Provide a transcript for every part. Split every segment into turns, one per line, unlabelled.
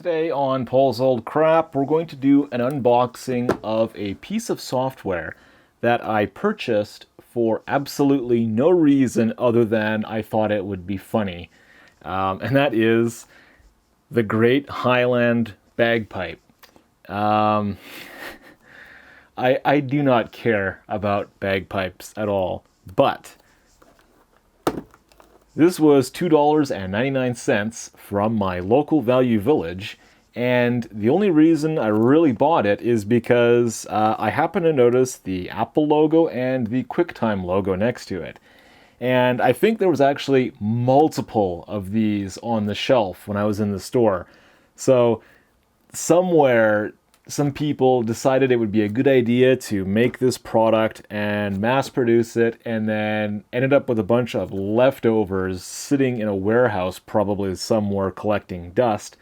Today on Paul's Old Crap, we're going to do an unboxing of a piece of software that I purchased for absolutely no reason other than I thought it would be funny. And that is the great Highland bagpipe. I do not care about bagpipes at all, but this was $2.99 from my local Value Village, and the only reason I really bought it is because I happened to notice the Apple logo and the QuickTime logo next to it. And I think there was actually multiple of these on the shelf when I was in the store. So somewhere, some people decided it would be a good idea to make this product and mass produce it, and then ended up with a bunch of leftovers sitting in a warehouse, probably somewhere collecting dust.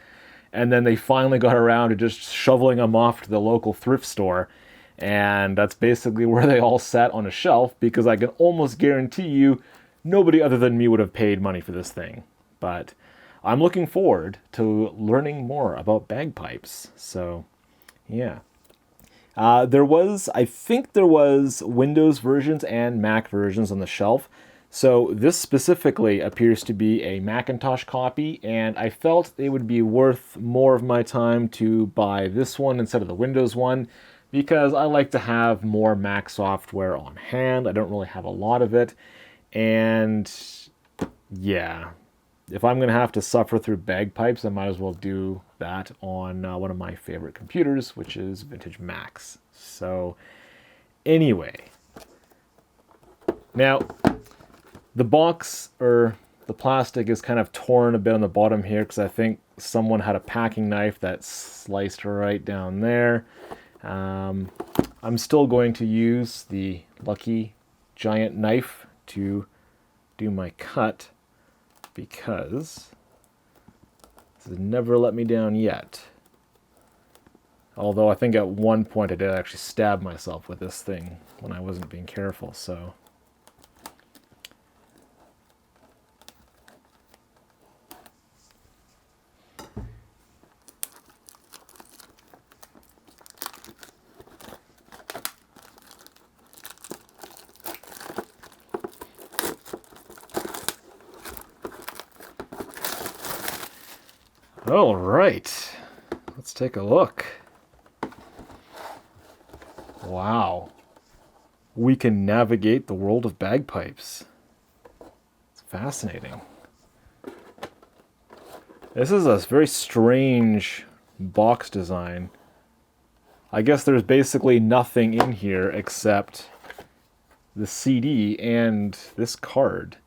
And then they finally got around to just shoveling them off to the local thrift store. And that's basically where they all sat on a shelf, because I can almost guarantee you nobody other than me would have paid money for this thing. But I'm looking forward to learning more about bagpipes. So yeah. I think there was Windows versions and Mac versions on the shelf. So this specifically appears to be a Macintosh copy, and I felt it would be worth more of my time to buy this one instead of the Windows one, because I like to have more Mac software on hand. I don't really have a lot of it. And yeah, if I'm going to have to suffer through bagpipes, I might as well do that on one of my favorite computers, which is vintage Macs. So anyway, now the box, or the plastic, is kind of torn a bit on the bottom here because I think someone had a packing knife that sliced right down there. I'm still going to use the Lucky giant knife to do my cut, because this has never let me down yet. Although I think at one point I did actually stab myself with this thing when I wasn't being careful, so. All right, let's take a look. Wow, we can navigate the world of bagpipes. It's fascinating. This is a very strange box design. I guess there's basically nothing in here except the CD and this card.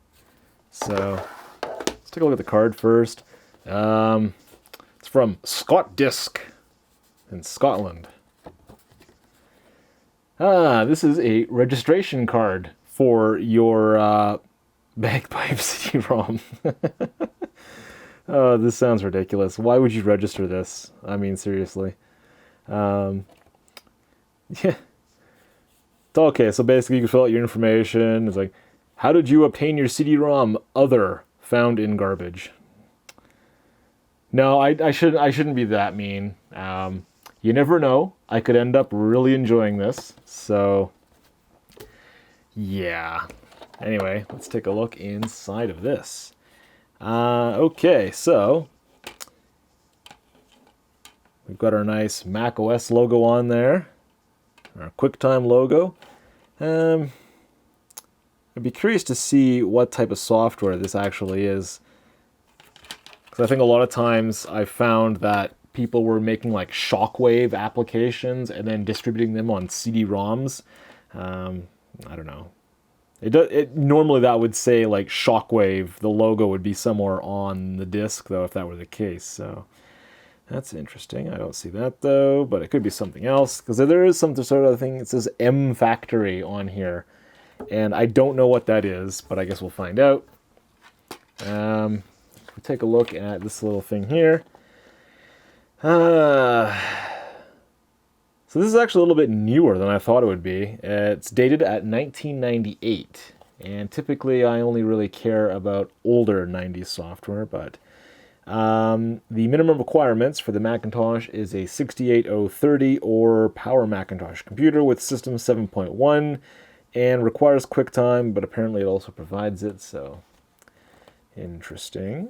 So let's take a look at the card first. It's from Scott Disc in Scotland. This is a registration card for your bagpipe CD-ROM. Oh, this sounds ridiculous. Why would you register this? I mean, seriously. Yeah. Okay, so basically you can fill out your information. It's like, how did you obtain your CD-ROM? Other found in garbage. No, I shouldn't be that mean. You never know. I could end up really enjoying this. So, yeah. Anyway, let's take a look inside of this. Okay, so we've got our nice Mac OS logo on there, our QuickTime logo. I'd be curious to see what type of software this actually is. I think a lot of times I've found that people were making like shockwave applications and then distributing them on CD-ROMs. I don't know. Normally that would say like shockwave. The logo would be somewhere on the disc, though, if that were the case. So that's interesting. I don't see that though, but it could be something else, because there is some sort of thing. It says M Factory on here, and I don't know what that is, but I guess we'll find out. Take a look at this little thing here. So this is actually a little bit newer than I thought it would be. It's dated at 1998, and typically I only really care about older 90s software, but The minimum requirements for the Macintosh is a 68030 or Power Macintosh computer with System 7.1 and requires QuickTime, but apparently it also provides it, so interesting.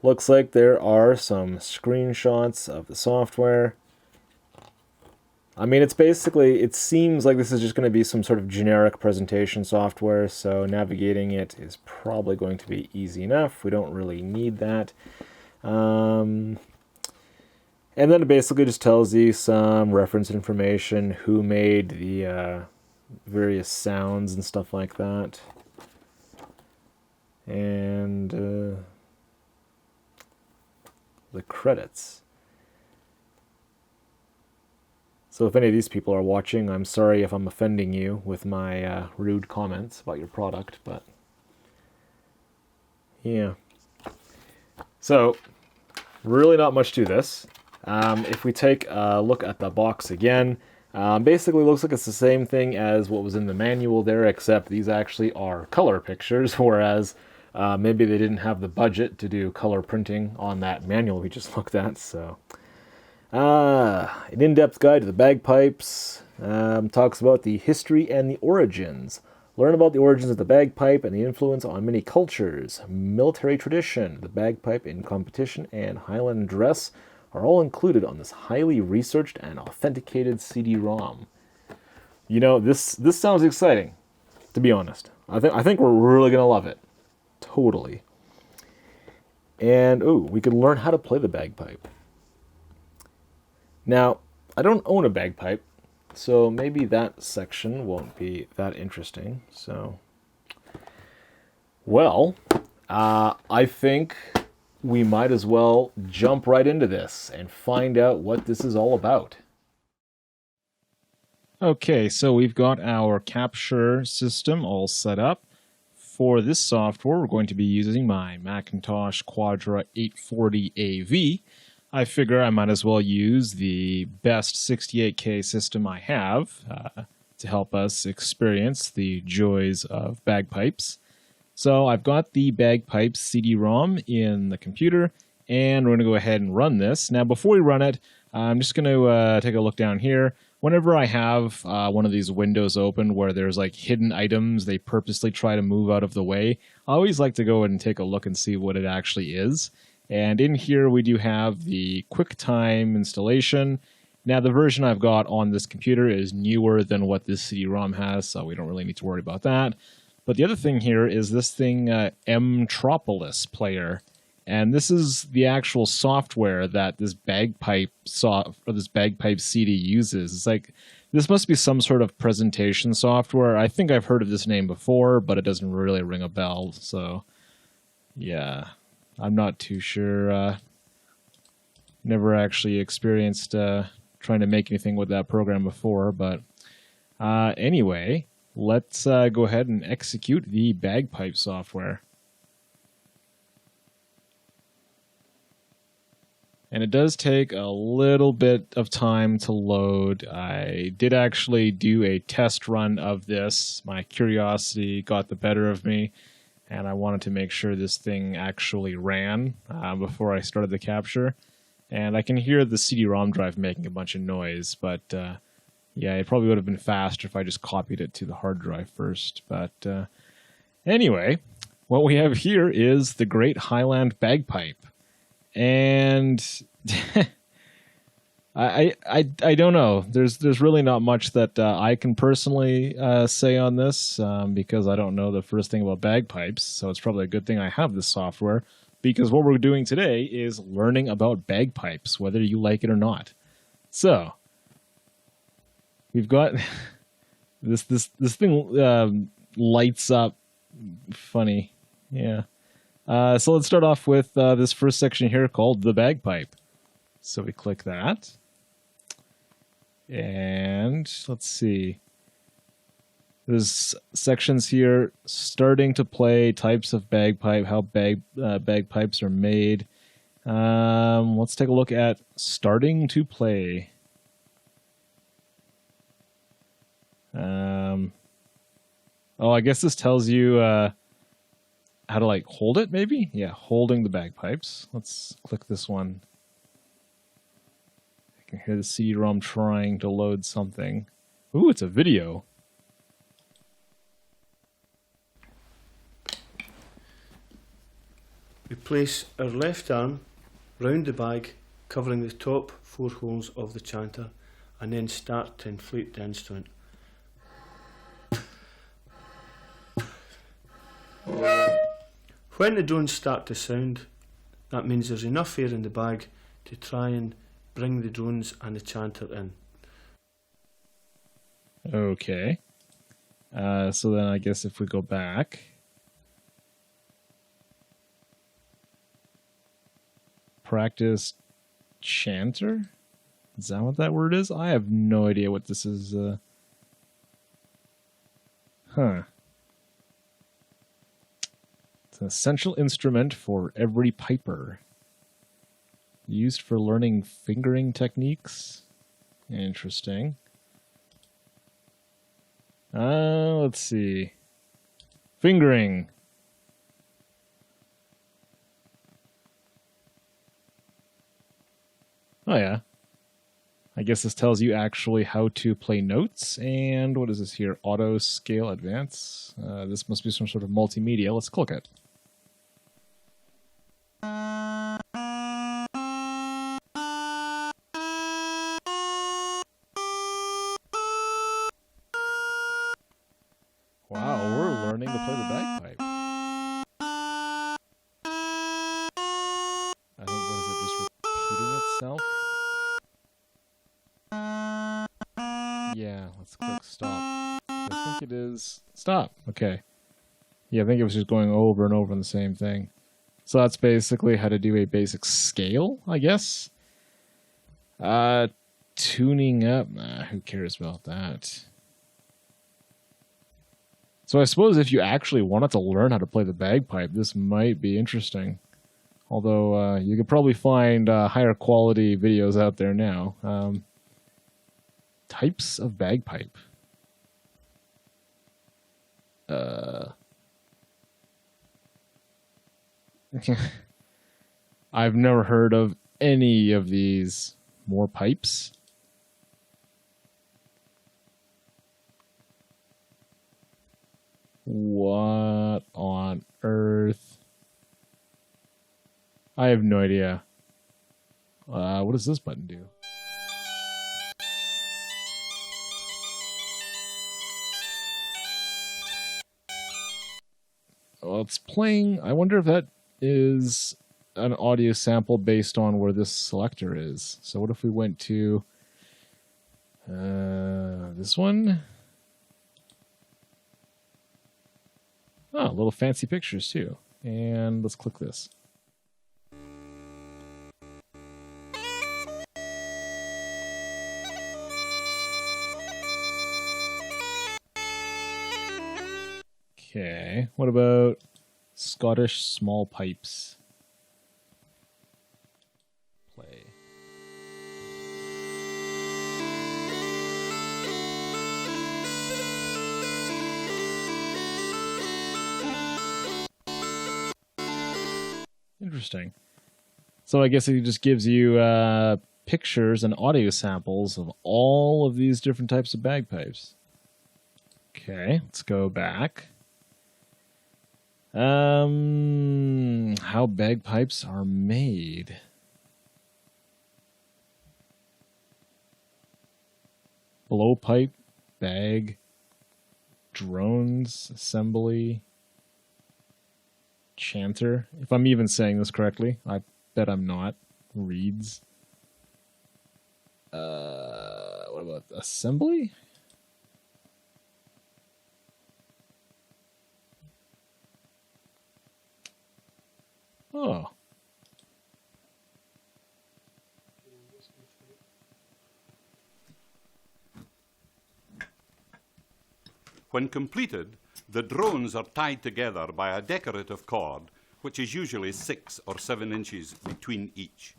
Looks like there are some screenshots of the software. I mean, it seems like this is just going to be some sort of generic presentation software, so navigating it is probably going to be easy enough. We don't really need that. And then it basically just tells you some reference information, who made the various sounds and stuff like that. And the credits. So if any of these people are watching, I'm sorry if I'm offending you with my rude comments about your product, but yeah. So, really not much to this. If we take a look at the box again, basically looks like it's the same thing as what was in the manual there, except these actually are color pictures, whereas maybe they didn't have the budget to do color printing on that manual we just looked at, so... an in-depth guide to the bagpipes, talks about the history and the origins. Learn about the origins of the bagpipe and the influence on many cultures. Military tradition, the bagpipe in competition, and Highland dress are all included on this highly researched and authenticated CD-ROM. You know, this sounds exciting, to be honest. I think we're really going to love it. Totally. And, ooh, we can learn how to play the bagpipe. Now, I don't own a bagpipe, so maybe that section won't be that interesting. So, well, I think we might as well jump right into this and find out what this is all about. Okay, so we've got our capture system all set up. For this software, we're going to be using my Macintosh Quadra 840AV. I figure I might as well use the best 68K system I have to help us experience the joys of bagpipes. So I've got the bagpipes CD-ROM in the computer, and we're going to go ahead and run this. Now, before we run it, I'm just going to take a look down here. Whenever I have one of these windows open where there's like hidden items they purposely try to move out of the way, I always like to go in and take a look and see what it actually is. And in here we do have the QuickTime installation. Now the version I've got on this computer is newer than what this CD-ROM has, so we don't really need to worry about that. But the other thing here is this thing, Mtropolis player. And this is the actual software that this bagpipe CD uses. It's like, this must be some sort of presentation software. I think I've heard of this name before, but it doesn't really ring a bell, so yeah. I'm not too sure. Never actually experienced trying to make anything with that program before. But anyway, let's go ahead and execute the bagpipe software. And it does take a little bit of time to load. I did actually do a test run of this. My curiosity got the better of me, and I wanted to make sure this thing actually ran before I started the capture. And I can hear the CD-ROM drive making a bunch of noise, but yeah, it probably would have been faster if I just copied it to the hard drive first. But anyway, what we have here is the Great Highland Bagpipe. And I don't know. There's really not much that I can personally say on this because I don't know the first thing about bagpipes. So it's probably a good thing I have this software, because what we're doing today is learning about bagpipes, whether you like it or not. So we've got this thing lights up funny, yeah. So let's start off with this first section here called the bagpipe. So we click that. And let's see. There's sections here, starting to play, types of bagpipe, how bagpipes are made. Let's take a look at starting to play. Oh, I guess this tells you how to like hold it, maybe? Yeah, holding the bagpipes. Let's click this one. I can hear the CD-ROM trying to load something. Ooh, it's a video.
We place our left arm round the bag, covering the top 4 holes of the chanter, and then start to inflate the instrument. When the drones start to sound, that means there's enough air in the bag to try and bring the drones and the chanter in.
Okay. So then I guess if we go back... Practice chanter? Is that what that word is? I have no idea what this is. Huh. It's an essential instrument for every piper. Used for learning fingering techniques. Interesting. Let's see. Fingering. Oh yeah. I guess this tells you actually how to play notes. And what is this here? Auto scale advance. This must be some sort of multimedia. Let's click it. Wow, we're learning to play the bagpipe. I think, what is it, just repeating itself? Yeah, let's click stop. I think it is stop. Okay. Yeah, I think it was just going over and over on the same thing. So that's basically how to do a basic scale, I guess. Tuning up. Nah, who cares about that? So I suppose if you actually wanted to learn how to play the bagpipe, this might be interesting. Although you could probably find higher quality videos out there now. Types of bagpipe. I've never heard of any of these. More pipes? What on earth? I have no idea. What does this button do? Well, it's playing. I wonder if that is an audio sample based on where this selector is. So what if we went to this one? Oh, little fancy pictures too. And let's click this. Okay, what about Scottish small pipes? Play. Interesting. So I guess it just gives you pictures and audio samples of all of these different types of bagpipes. Okay, let's go back. How bagpipes are made. Blowpipe, bag, drones, assembly, chanter. If I'm even saying this correctly, I bet I'm not. Reeds. What about assembly? Oh.
When completed, the drones are tied together by a decorative cord, which is usually 6 or 7 inches between each.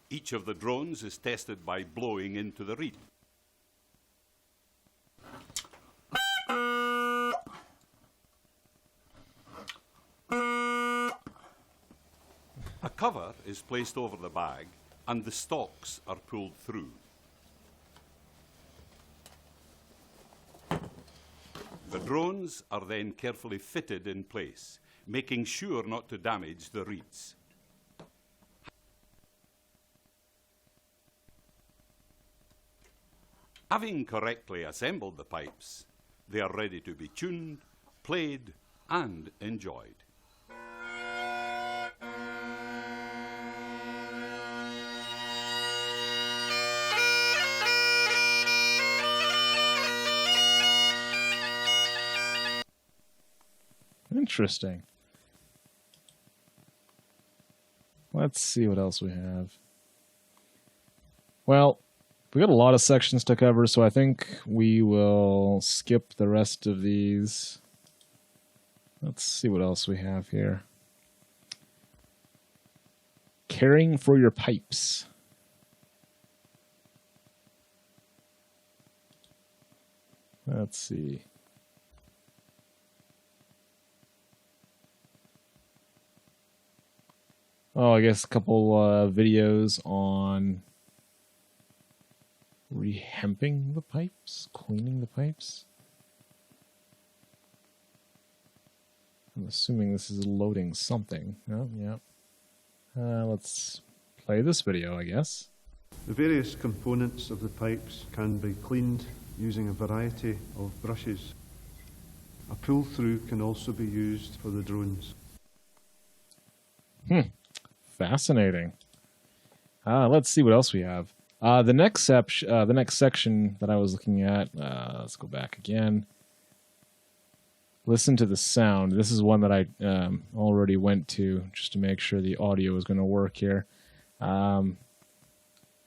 Each of the drones is tested by blowing into the reed. A cover is placed over the bag and the stalks are pulled through. The drones are then carefully fitted in place, making sure not to damage the reeds. Having correctly assembled the pipes, they are ready to be tuned, played, and enjoyed.
Interesting. Let's see what else we have. Well, we got a lot of sections to cover, so I think we will skip the rest of these. Let's see what else we have here. Caring for your pipes. Let's see. Oh, I guess a couple videos on rehemping the pipes, cleaning the pipes. I'm assuming this is loading something. Oh, yeah. Let's play this video, I guess.
The various components of the pipes can be cleaned using a variety of brushes. A pull-through can also be used for the drones.
Fascinating. Let's see what else we have. The next section that I was looking at, let's go back again. Listen to the sound. This is one that I already went to just to make sure the audio was going to work here. Let's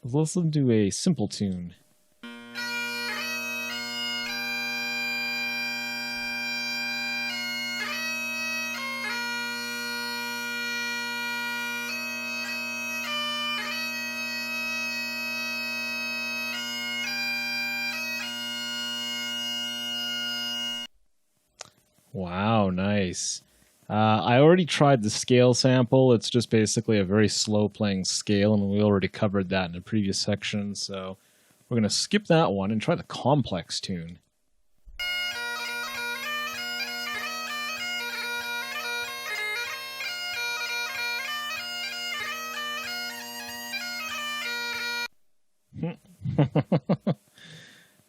listen to a simple tune. Wow, nice. I already tried the scale sample. It's just basically a very slow playing scale, and we already covered that in a previous section, so we're going to skip that one and try the complex tune.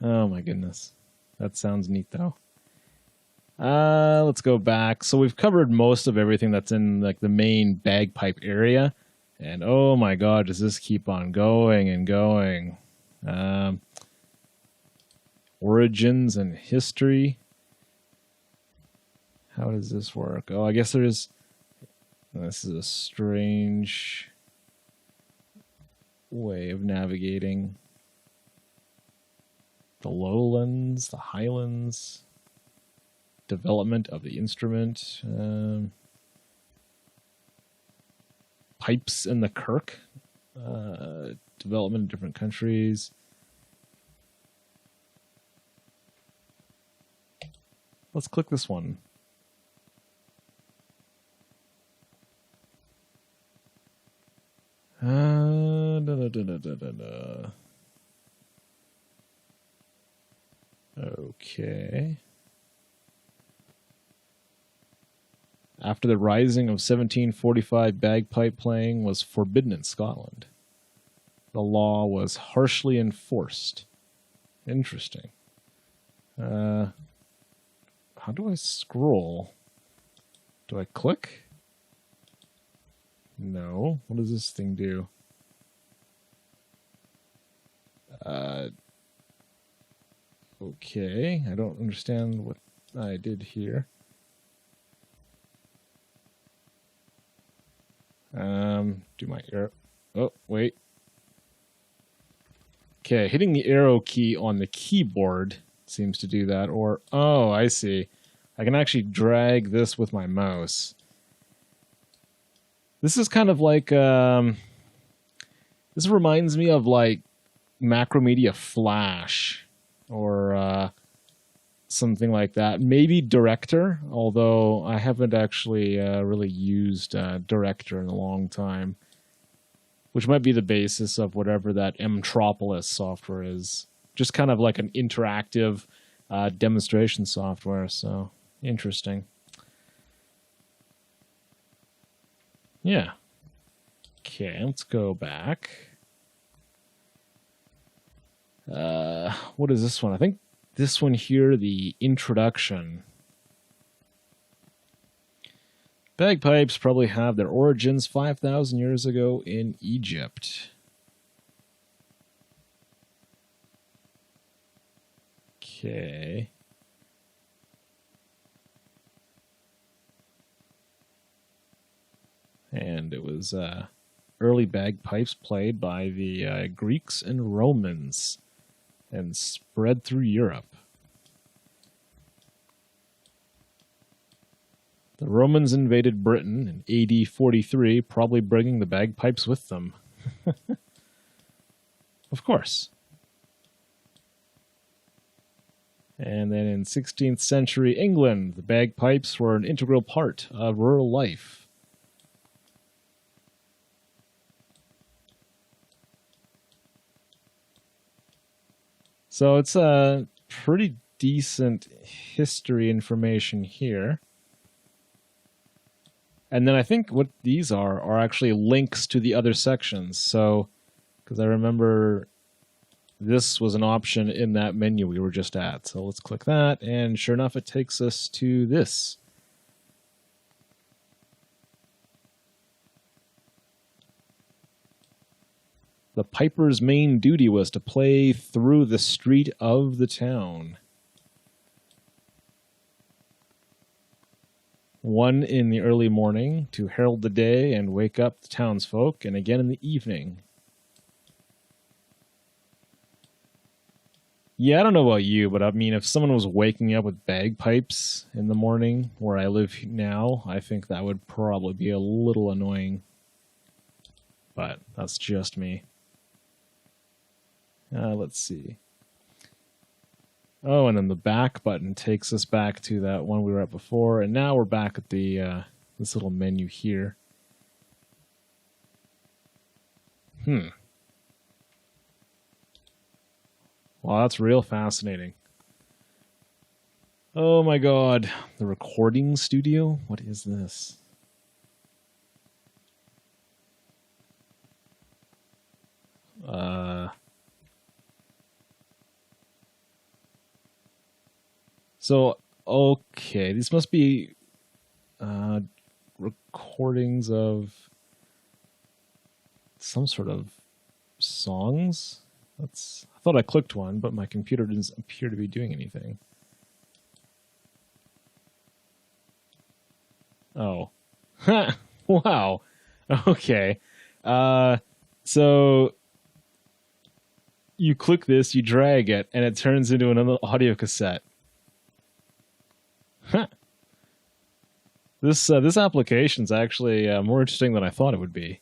Oh my goodness. That sounds neat though. Let's go back. So we've covered most of everything that's in like the main bagpipe area. And oh my god, does this keep on going and going. Origins and history. How does this work? Oh, I guess this is a strange way of navigating. The lowlands, the highlands. Development of the instrument, pipes in the kirk, development in different countries. Let's click this one. Okay. After the rising of 1745, bagpipe playing was forbidden in Scotland. The law was harshly enforced. Interesting. How do I scroll? Do I click? No. What does this thing do? Okay. I don't understand what I did here. Do my arrow. Oh, wait. Okay, hitting the arrow key on the keyboard seems to do that. Or, oh, I see. I can actually drag this with my mouse. This is kind of like, This reminds me of like Macromedia Flash or something like that. Maybe Director, although I haven't actually really used Director in a long time, which might be the basis of whatever that Mtropolis software is. Just kind of like an interactive demonstration software, so interesting. Yeah. Okay, let's go back. What is this one? I think this one here, the introduction. Bagpipes probably have their origins 5,000 years ago in Egypt. Okay. And it was early bagpipes played by the Greeks and Romans and spread through Europe. The Romans invaded Britain in AD 43, probably bringing the bagpipes with them. Of course. And then in 16th century England, the bagpipes were an integral part of rural life. So it's a pretty decent history information here. And then I think what these are actually links to the other sections. So, because I remember this was an option in that menu we were just at. So let's click that, and sure enough, it takes us to this. The piper's main duty was to play through the street of the town. One in the early morning to herald the day and wake up the townsfolk, and again in the evening. Yeah, I don't know about you, but I mean, if someone was waking up with bagpipes in the morning where I live now, I think that would probably be a little annoying. But that's just me. Let's see. Oh, and then the back button takes us back to that one we were at before, and now we're back at the this little menu here. Well, that's real fascinating. Oh my god, the recording studio? What is this? So, okay, these must be recordings of some sort of songs. I thought I clicked one, but my computer didn't appear to be doing anything. Oh. Wow. Okay. So you click this, you drag it, and it turns into another audio cassette. Huh. This application's actually more interesting than I thought it would be.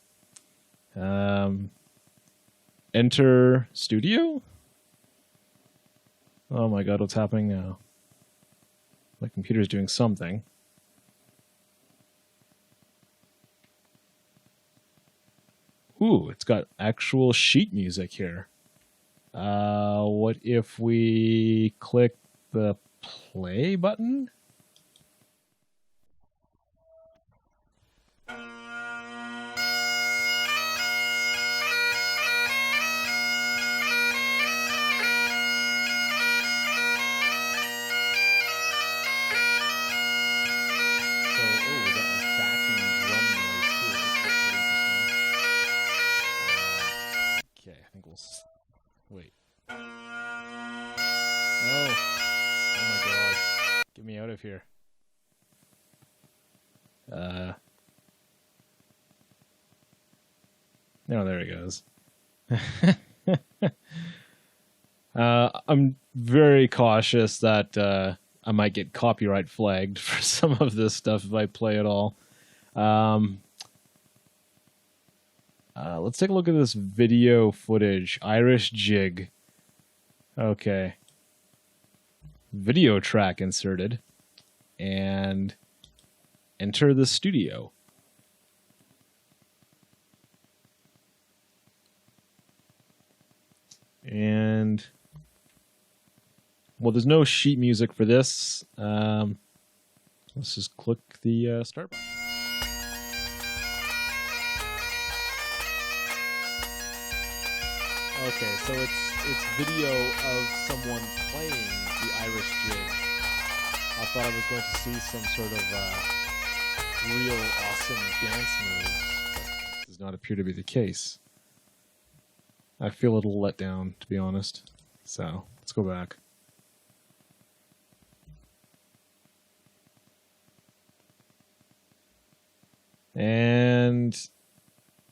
Enter studio? Oh my god, what's happening now? My computer's doing something. Ooh, it's got actual sheet music here. What if we click the play button? Wait. No. Oh my god. Get me out of here. No, there he goes. I'm very cautious that I might get copyright flagged for some of this stuff if I play it all. Let's take a look at this video footage. Irish jig. Okay. Video track inserted. And enter the studio. And well, there's no sheet music for this. Let's just click the start button. Okay, so it's video of someone playing the Irish jig. I thought I was going to see some sort of real awesome dance moves, but does not appear to be the case. I feel a little let down, to be honest. So, let's go back. And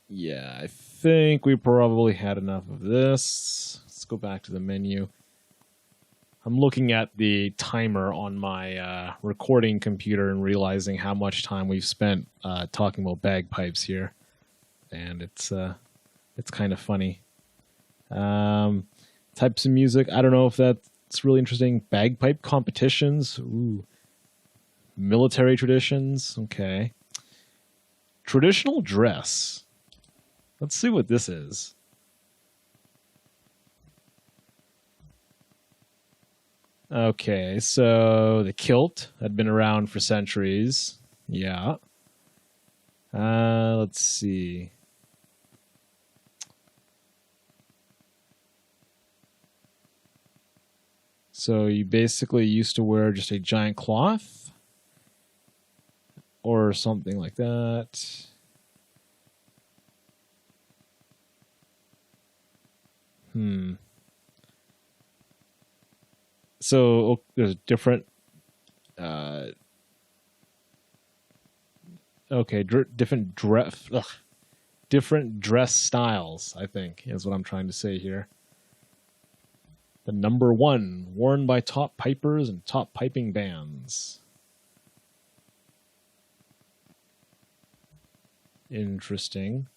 yeah, I think we probably had enough of this. Let's go back to the menu. I'm looking at the timer on my recording computer and realizing how much time we've spent talking about bagpipes here. And it's kind of funny. Types of music, I don't know if that's really interesting. Bagpipe competitions. Ooh. Military traditions. Okay. Traditional dress. Let's see what this is. Okay, so the kilt had been around for centuries. Yeah. Let's see. So you basically used to wear just a giant cloth or something like that. So there's different okay, different dress styles, I think, is what I'm trying to say here. The number 1, worn by top pipers and top piping bands. Interesting.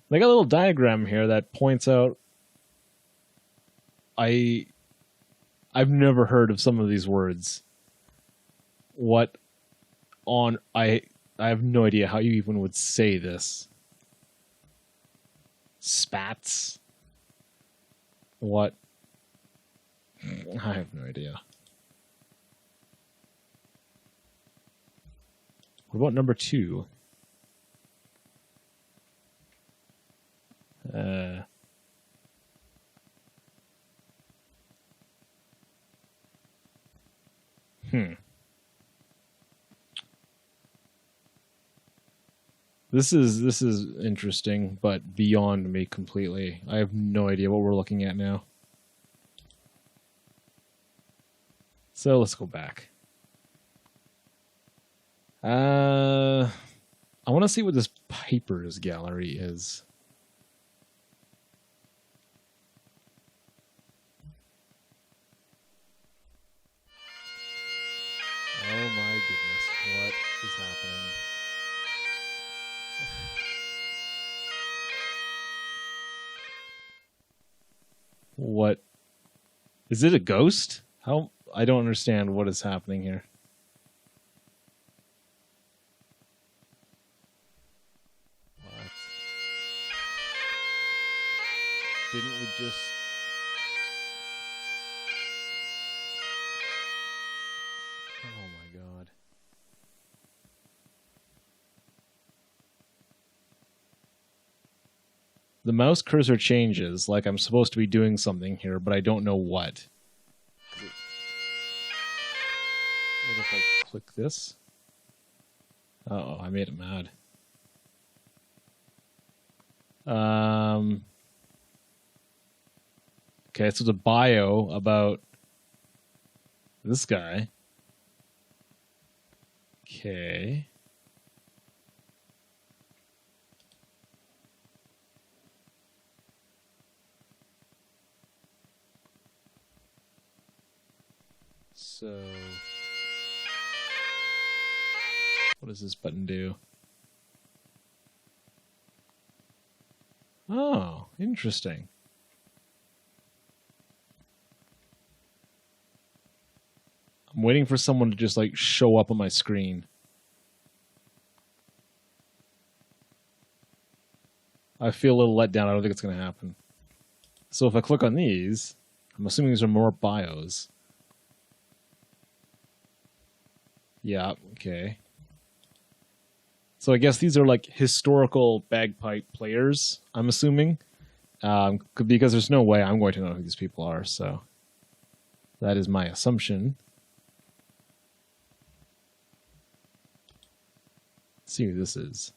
They got a little diagram here that points out I've never heard of some of these words. I have no idea how you even would say this. Spats. What? I have no idea. What about number 2? This is interesting, but beyond me completely. I have no idea what we're looking at now. So let's go back. I want to see what this Piper's gallery is. Oh my goodness, what is happening? What? Is it a ghost? How? I don't understand what is happening here. What? Didn't we just... Oh my god. The mouse cursor changes, like I'm supposed to be doing something here, but I don't know what. What if I click this? Uh-oh, I made it mad. Okay, so the bio about this guy. Okay. So, what does this button do? Oh, interesting. I'm waiting for someone to just like show up on my screen. I feel a little let down. I don't think it's going to happen. So if I click on these, I'm assuming these are more bios. Yeah, okay. So I guess these are like historical bagpipe players, I'm assuming. Because there's no way I'm going to know who these people are, so that is my assumption. Let's see who this is.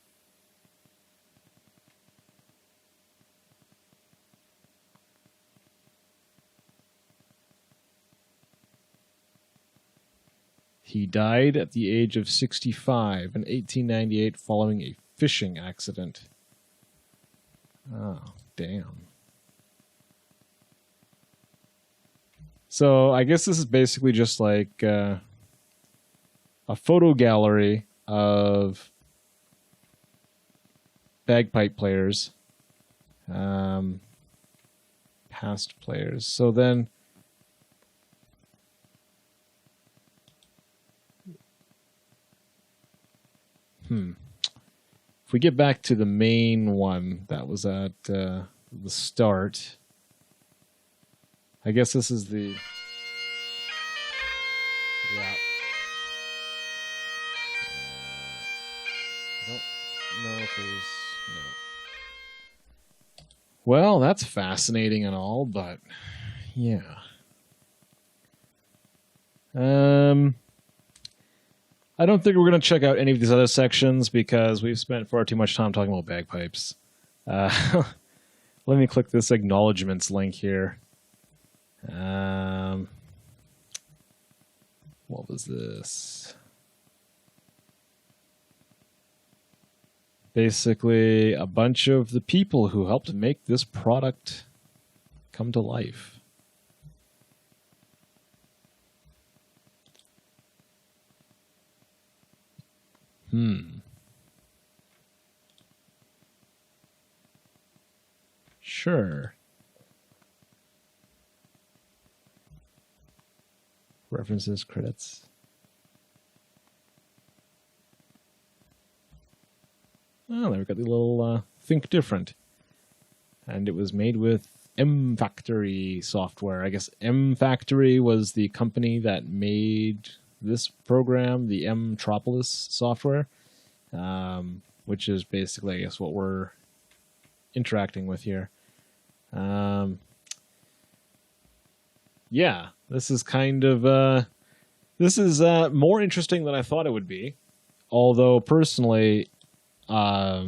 He died at the age of 65 in 1898 following a fishing accident. Oh, damn. So I guess this is basically just like a photo gallery of bagpipe players, past players. So then, if we get back to the main one that was at the start, I guess this is the... Yeah. I don't know if there's... No. Well, that's fascinating and all, but... Yeah. I don't think we're going to check out any of these other sections because we've spent far too much time talking about bagpipes. Let me click this acknowledgements link here. What was this? Basically, a bunch of the people who helped make this product come to life. Sure. References, credits. Oh, there we got the little Think Different. And it was made with M Factory software. I guess M Factory was the company that made this program, the M-Tropolis software, which is basically, I guess, what we're interacting with here. Yeah, this is kind of this is more interesting than I thought it would be. Although personally, I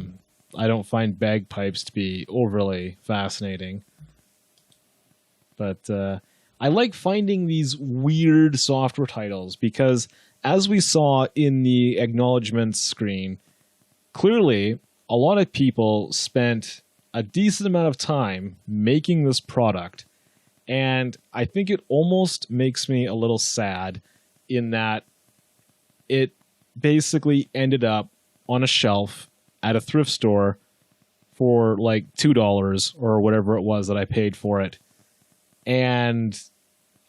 don't find bagpipes to be overly fascinating. But I like finding these weird software titles because, as we saw in the acknowledgements screen, clearly a lot of people spent a decent amount of time making this product, and I think it almost makes me a little sad in that it basically ended up on a shelf at a thrift store for like $2 or whatever it was that I paid for it. And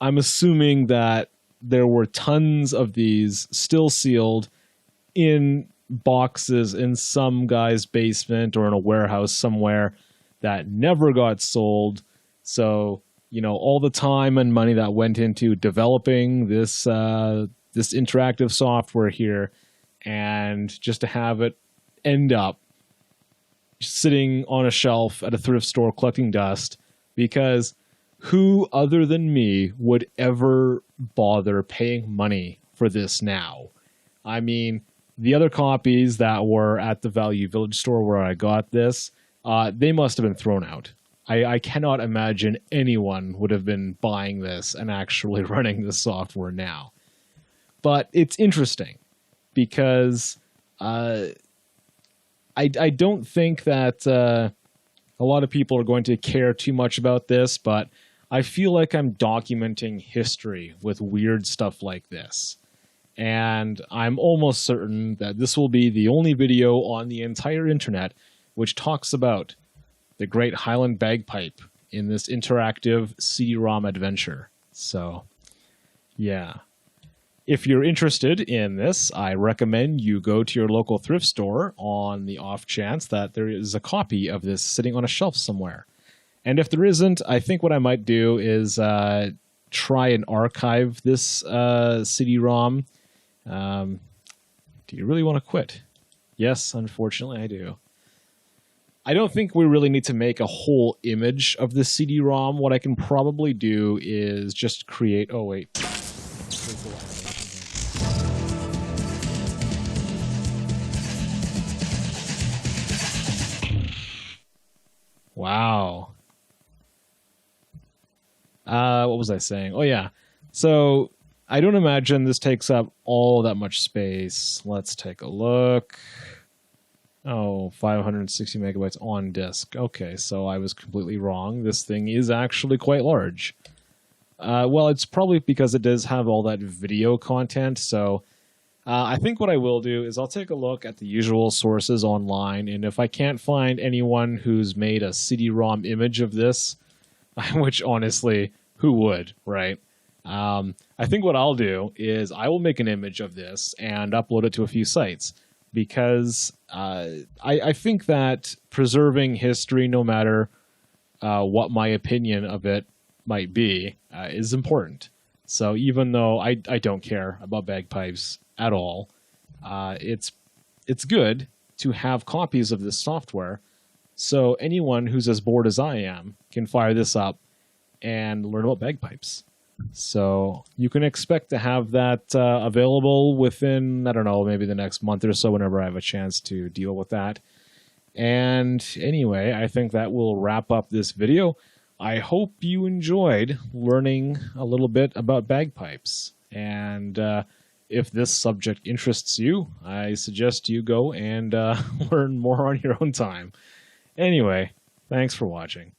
I'm assuming that there were tons of these still sealed in boxes in some guy's basement or in a warehouse somewhere that never got sold. So, you know, all the time and money that went into developing this this interactive software here, and just to have it end up sitting on a shelf at a thrift store collecting dust, because who other than me would ever bother paying money for this now? I mean, the other copies that were at the Value Village store where I got this, they must have been thrown out. I cannot imagine anyone would have been buying this and actually running this software now. But it's interesting because I don't think that a lot of people are going to care too much about this, but I feel like I'm documenting history with weird stuff like this. And I'm almost certain that this will be the only video on the entire internet which talks about the great Highland bagpipe in this interactive CD-ROM adventure. So, yeah. If you're interested in this, I recommend you go to your local thrift store on the off chance that there is a copy of this sitting on a shelf somewhere. And if there isn't, I think what I might do is try and archive this CD-ROM. Do you really want to quit? Yes, unfortunately I do. I don't think we really need to make a whole image of the CD-ROM. What I can probably do is just create... Oh, wait. Wow. What was I saying? Oh, yeah. So, I don't imagine this takes up all that much space. Let's take a look. Oh, 560 megabytes on disk. Okay, so I was completely wrong. This thing is actually quite large. Well, it's probably because it does have all that video content, so I think what I will do is I'll take a look at the usual sources online, and if I can't find anyone who's made a CD-ROM image of this, which honestly, who would, right? I think what I'll do is I will make an image of this and upload it to a few sites, because I think that preserving history, no matter what my opinion of it might be, is important. So even though I don't care about bagpipes at all, it's good to have copies of this software, so anyone who's as bored as I am can fire this up and learn about bagpipes. So you can expect to have that available within, I don't know, maybe the next month or so, whenever I have a chance to deal with that. And anyway, I think that will wrap up this video. I hope you enjoyed learning a little bit about bagpipes. And if this subject interests you, I suggest you go and learn more on your own time. Anyway, thanks for watching.